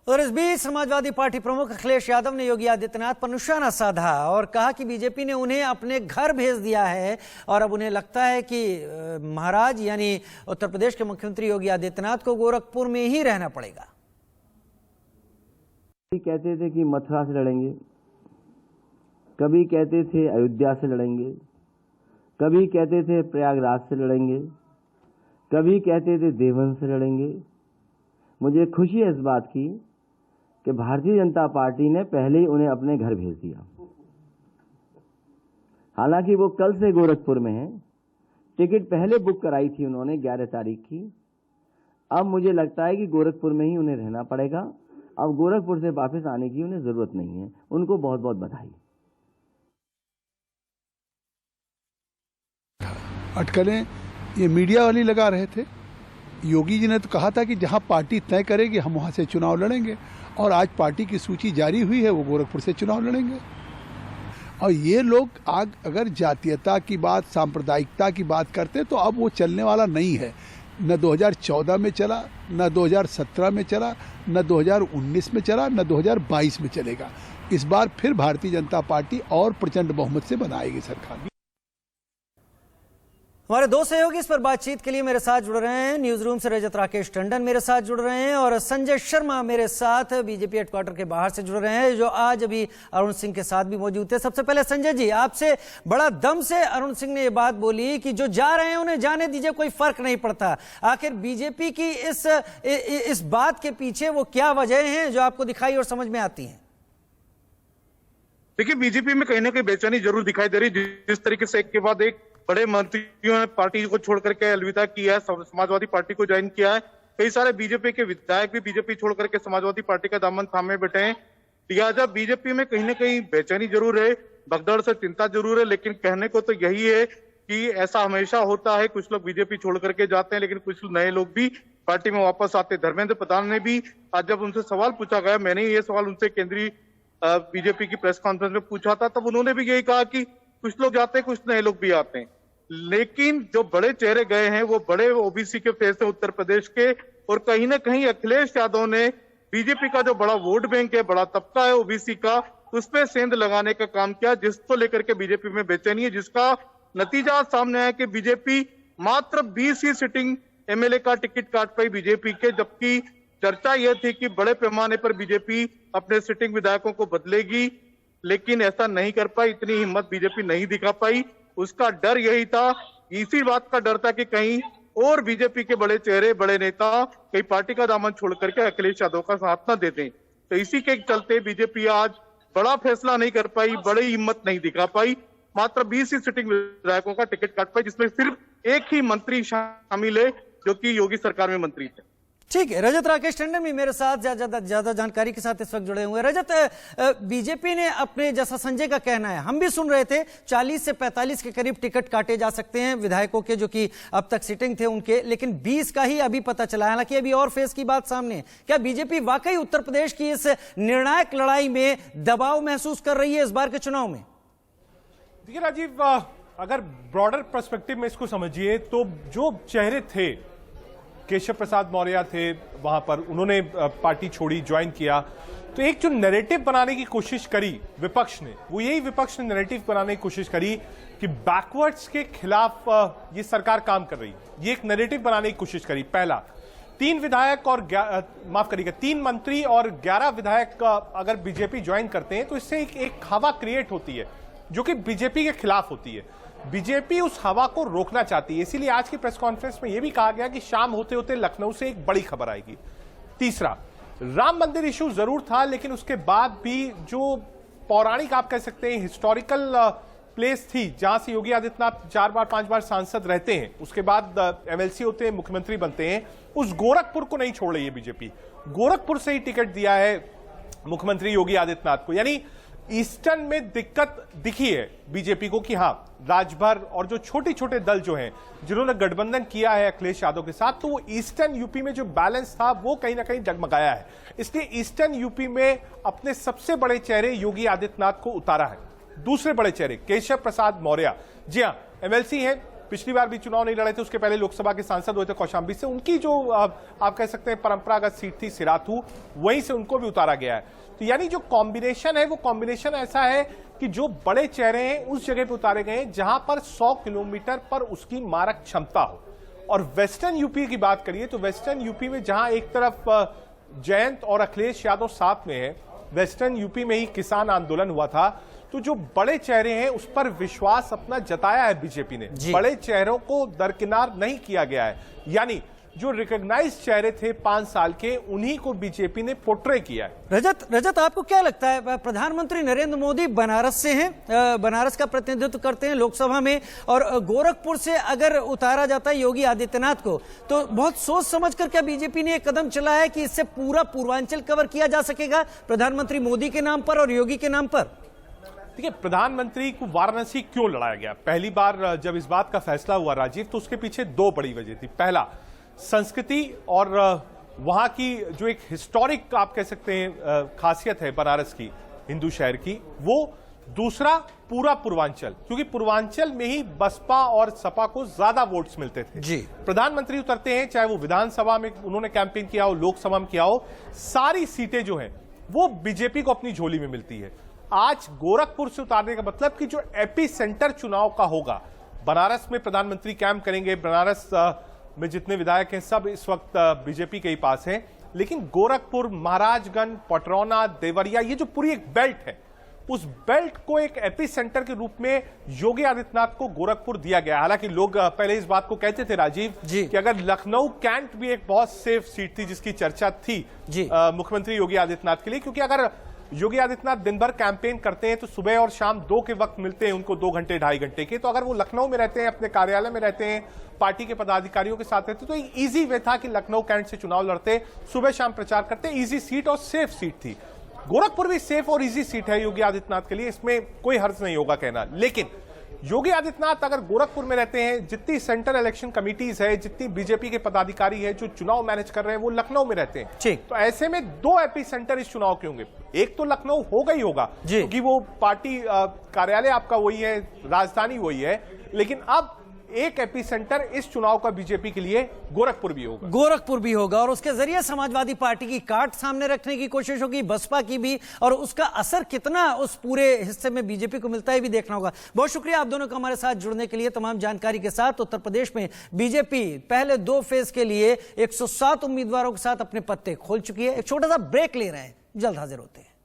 और इस बीच समाजवादी पार्टी प्रमुख अखिलेश यादव ने योगी आदित्यनाथ पर निशाना साधा और कहा कि बीजेपी ने उन्हें अपने घर भेज दिया है और अब उन्हें लगता है कि महाराज यानी उत्तर प्रदेश के मुख्यमंत्री योगी आदित्यनाथ को गोरखपुर में ही रहना पड़ेगा। कहते थे कि मथुरा से लड़ेंगे, कभी कहते थे अयोध्या से लड़ेंगे, कभी कहते थे प्रयागराज से लड़ेंगे, कभी कहते थे देवबंद से लड़ेंगे। मुझे खुशी है इस बात की कि भारतीय जनता पार्टी ने पहले ही उन्हें अपने घर भेज दिया। हालांकि वो कल से गोरखपुर में हैं, टिकट पहले बुक कराई थी उन्होंने 11 तारीख की। अब मुझे लगता है कि गोरखपुर में ही उन्हें रहना पड़ेगा। अब गोरखपुर से वापस आने की उन्हें जरूरत नहीं है। उनको बहुत बहुत बधाई। अटकलें ये मीडिया वाली लगा रहे थे। योगी जी ने तो कहा था कि जहां पार्टी तय करेगी हम वहां से चुनाव लड़ेंगे, और आज पार्टी की सूची जारी हुई है, वो गोरखपुर से चुनाव लड़ेंगे। और ये लोग अगर जातीयता की बात, सांप्रदायिकता की बात करते तो अब वो चलने वाला नहीं है। न 2014 में चला, न 2017 में चला, न 2019 में चला, न 2022 में चलेगा। इस बार फिर भारतीय जनता पार्टी और प्रचंड बहुमत से बनाएगी सरकार। हमारे दो सहयोगी इस पर बातचीत के लिए मेरे साथ जुड़ रहे हैं। न्यूज रूम से रजत राकेश टंडन मेरे साथ जुड़ रहे हैं और संजय शर्मा मेरे साथ बीजेपी हेडक्वार्टर के बाहर से जुड़ रहे हैं, जो आज अभी अरुण सिंह के साथ भी मौजूद थे। सबसे पहले संजय जी, आपसे बड़ा दम से अरुण सिंह ने यह बात बोली कि जो जा रहे हैं उन्हें जाने दीजिए, कोई फर्क नहीं पड़ता। आखिर बीजेपी की इस बात के पीछे वो क्या वजह है जो आपको दिखाई और समझ में आती है? देखिए, बीजेपी में कहीं ना कहीं बेचैनी जरूर दिखाई दे रही। जिस तरीके से एक के बाद एक बड़े मंत्रियों ने पार्टी को छोड़ करके अलविदा किया है, समाजवादी पार्टी को ज्वाइन किया है। कई सारे बीजेपी के विधायक भी बीजेपी छोड़ करके समाजवादी पार्टी का दामन थामे बैठे हैं। लिहाजा बीजेपी में कहीं ना कहीं बेचैनी जरूर है, भगदड़ से चिंता जरूर है। लेकिन कहने को तो यही है कि ऐसा हमेशा होता है, कुछ लोग बीजेपी छोड़ करके जाते हैं लेकिन कुछ नए लोग भी पार्टी में वापस आते हैं। धर्मेंद्र प्रधान ने भी आज जब उनसे सवाल पूछा गया, मैंने ये सवाल उनसे केंद्रीय बीजेपी की प्रेस कॉन्फ्रेंस में पूछा था, तब उन्होंने भी यही कहा कि कुछ लोग जाते हैं, कुछ नए लोग भी आते हैं। लेकिन जो बड़े चेहरे गए हैं वो बड़े ओबीसी के फेस है उत्तर प्रदेश के, और कहीं ना कहीं अखिलेश यादव ने बीजेपी का जो बड़ा वोट बैंक है, बड़ा तबका है ओबीसी का, उस पर सेंध लगाने का काम किया, जिसको लेकर के बीजेपी में बेचैनी है। जिसका नतीजा सामने आया कि बीजेपी मात्र 20 ही सिटिंग एमएलए का टिकट काट पाई बीजेपी के, जबकि चर्चा यह थी कि बड़े पैमाने पर बीजेपी अपने सिटिंग विधायकों को बदलेगी, लेकिन ऐसा नहीं कर पाई। इतनी हिम्मत बीजेपी नहीं दिखा पाई। उसका डर यही था, इसी बात का डर था कि कहीं और बीजेपी के बड़े चेहरे, बड़े नेता कहीं पार्टी का दामन छोड़ करके अखिलेश यादव का साथ न दे दें। तो इसी के चलते बीजेपी आज बड़ा फैसला नहीं कर पाई, बड़ी हिम्मत नहीं दिखा पाई। मात्र 20 ही सिटिंग विधायकों का टिकट काट पाई, जिसमें सिर्फ एक ही मंत्री शामिल है जो कि योगी सरकार में मंत्री थे। ठीक है, रजत राकेश टंडन भी मेरे साथ ज्यादा जानकारी के साथ इस वक्त जुड़े हुए हैं। रजत, बीजेपी ने अपने, जैसा संजय का कहना है, हम भी सुन रहे थे 40 से 45 के करीब टिकट काटे जा सकते हैं विधायकों के, जो कि अब तक सिटिंग थे उनके, लेकिन 20 का ही अभी पता चला है। हालांकि अभी और फेज की बात सामने है। क्या बीजेपी वाकई उत्तर प्रदेश की इस निर्णायक लड़ाई में दबाव महसूस कर रही है इस बार के चुनाव में? देखिए राजीव, अगर ब्रॉडर पर्सपेक्टिव में इसको समझिए तो जो चेहरे थे, केशव प्रसाद मौर्य थे वहां पर, उन्होंने पार्टी छोड़ी, ज्वाइन किया, तो एक जो नैरेटिव बनाने की कोशिश करी विपक्ष ने, वो यही विपक्ष ने नैरेटिव बनाने की कोशिश करी कि बैकवर्ड्स के खिलाफ ये सरकार काम कर रही है। ये एक नैरेटिव बनाने की कोशिश करी। पहला, 3 विधायक और 3 मंत्री और 11 विधायक अगर बीजेपी ज्वाइन करते हैं तो इससे एक हवा क्रिएट होती है जो कि बीजेपी के खिलाफ होती है। बीजेपी उस हवा को रोकना चाहती है, इसीलिए आज की प्रेस कॉन्फ्रेंस में यह भी कहा गया कि शाम होते होते लखनऊ से एक बड़ी खबर आएगी। तीसरा, राम मंदिर इशू जरूर था, लेकिन उसके बाद भी जो पौराणिक, आप कह सकते हैं हिस्टोरिकल प्लेस थी, जहां से योगी आदित्यनाथ 4 बार 5 बार सांसद रहते हैं, उसके बाद एमएलसी होते हैं, मुख्यमंत्री बनते हैं, उस गोरखपुर को नहीं छोड़ रही है बीजेपी। गोरखपुर से ही टिकट दिया है मुख्यमंत्री योगी आदित्यनाथ को। यानी ईस्टर्न में दिक्कत दिखी है बीजेपी को कि हां, राजभर और जो छोटे छोटे दल जो हैं जिन्होंने गठबंधन किया है अखिलेश यादव के साथ, तो वो ईस्टर्न यूपी में जो बैलेंस था वो कहीं ना कहीं डगमगाया है। इसलिए ईस्टर्न यूपी में अपने सबसे बड़े चेहरे योगी आदित्यनाथ को उतारा है। दूसरे बड़े चेहरे केशव प्रसाद मौर्य, जी हां, एमएलसी हैं, पिछली बार भी चुनाव नहीं लड़े थे, उसके पहले लोकसभा के सांसद हुए थे कौशाम्बी से। उनकी जो आप कह सकते हैं परंपरागत सीट थी सिराथू, वहीं से उनको भी उतारा गया है। तो यानी जो कॉम्बिनेशन है वो कॉम्बिनेशन ऐसा है कि जो बड़े चेहरे हैं उस जगह पे उतारे गए हैं जहां पर 100 किलोमीटर पर उसकी मारक क्षमता हो। और वेस्टर्न यूपी की बात करिए तो वेस्टर्न यूपी में जहां एक तरफ जयंत और अखिलेश यादव साथ में है, वेस्टर्न यूपी में ही किसान आंदोलन हुआ था, तो जो बड़े चेहरे हैं उस पर विश्वास अपना जताया है बीजेपी ने। बड़े चेहरों को दरकिनार नहीं किया गया है, यानी जो रिकॉग्नाइज्ड चेहरे थे 5 साल के, उन्हीं को बीजेपी ने पोर्ट्रे किया है। रजत आपको क्या लगता है, प्रधानमंत्री नरेंद्र मोदी बनारस से हैं, बनारस का प्रतिनिधित्व करते हैं लोकसभा में, और गोरखपुर से अगर उतारा जाता है योगी आदित्यनाथ को, तो बहुत सोच समझ कर क्या बीजेपी ने एक कदम चला है कि इससे पूरा पूर्वांचल कवर किया जा सकेगा प्रधानमंत्री मोदी के नाम पर और योगी के नाम पर? देखिए, प्रधानमंत्री को वाराणसी क्यों लड़ाया गया? पहली बार जब इस बात का फैसला हुआ राजीव, तो उसके पीछे 2 बड़ी वजह थी। पहला, संस्कृति और वहां की जो एक हिस्टोरिक आप कह सकते हैं खासियत है बनारस की, हिंदू शहर की, वो। दूसरा, पूरा पूर्वांचल, क्योंकि पूर्वांचल में ही बसपा और सपा को ज्यादा वोट्स मिलते थे जी। प्रधानमंत्री उतरते हैं, चाहे वो विधानसभा में उन्होंने कैंपेन किया हो, लोकसभा में किया हो, सारी सीटें जो हैं वो बीजेपी को अपनी झोली में मिलती है। आज गोरखपुर से उतारने का मतलब कि जो एपी सेंटर चुनाव का होगा, बनारस में प्रधानमंत्री कैंप करेंगे, बनारस में जितने विधायक हैं सब इस वक्त बीजेपी के ही पास हैं, लेकिन गोरखपुर, महाराजगंज, पटरौना, देवरिया, ये जो पूरी एक बेल्ट है, उस बेल्ट को एक एपी सेंटर के रूप में योगी आदित्यनाथ को गोरखपुर दिया गया। हालांकि लोग पहले इस बात को कहते थे राजीव कि अगर लखनऊ कैंट भी एक बहुत सेफ सीट थी जिसकी चर्चा थी मुख्यमंत्री योगी आदित्यनाथ के लिए, क्योंकि अगर योगी आदित्यनाथ दिन भर कैंपेन करते हैं तो सुबह और शाम 2 के वक्त मिलते हैं उनको, 2 घंटे 2.5 घंटे के, तो अगर वो लखनऊ में रहते हैं, अपने कार्यालय में रहते हैं, पार्टी के पदाधिकारियों के साथ रहते, तो एक इजी वे था कि लखनऊ कैंट से चुनाव लड़ते, सुबह शाम प्रचार करते, इजी सीट और सेफ सीट थी। गोरखपुर भी सेफ और इजी सीट है योगी आदित्यनाथ के लिए, इसमें कोई हर्ज नहीं होगा कहना। लेकिन योगी आदित्यनाथ अगर गोरखपुर में रहते हैं, जितनी सेंट्रल इलेक्शन कमिटीज है, जितनी बीजेपी के पदाधिकारी है जो चुनाव मैनेज कर रहे हैं, वो लखनऊ में रहते हैं। तो ऐसे में 2 एपी सेंटर इस चुनाव के होंगे। एक तो लखनऊ होगा ही होगा, क्योंकि वो पार्टी कार्यालय आपका वही है, राजधानी वही है, लेकिन अब एक एपी सेंटर इस चुनाव का बीजेपी के लिए गोरखपुर भी होगा, और उसके जरिए समाजवादी पार्टी की काट सामने रखने की कोशिश होगी, बसपा की भी, और उसका असर कितना उस पूरे हिस्से में बीजेपी को मिलता है भी देखना होगा। बहुत शुक्रिया आप दोनों का हमारे साथ जुड़ने के लिए। तमाम जानकारी के साथ उत्तर प्रदेश में बीजेपी पहले 2 फेज के लिए 107 उम्मीदवारों के साथ अपने पत्ते खोल चुकी है। एक छोटा सा ब्रेक ले रहे हैं, जल्द हाजिर होते हैं।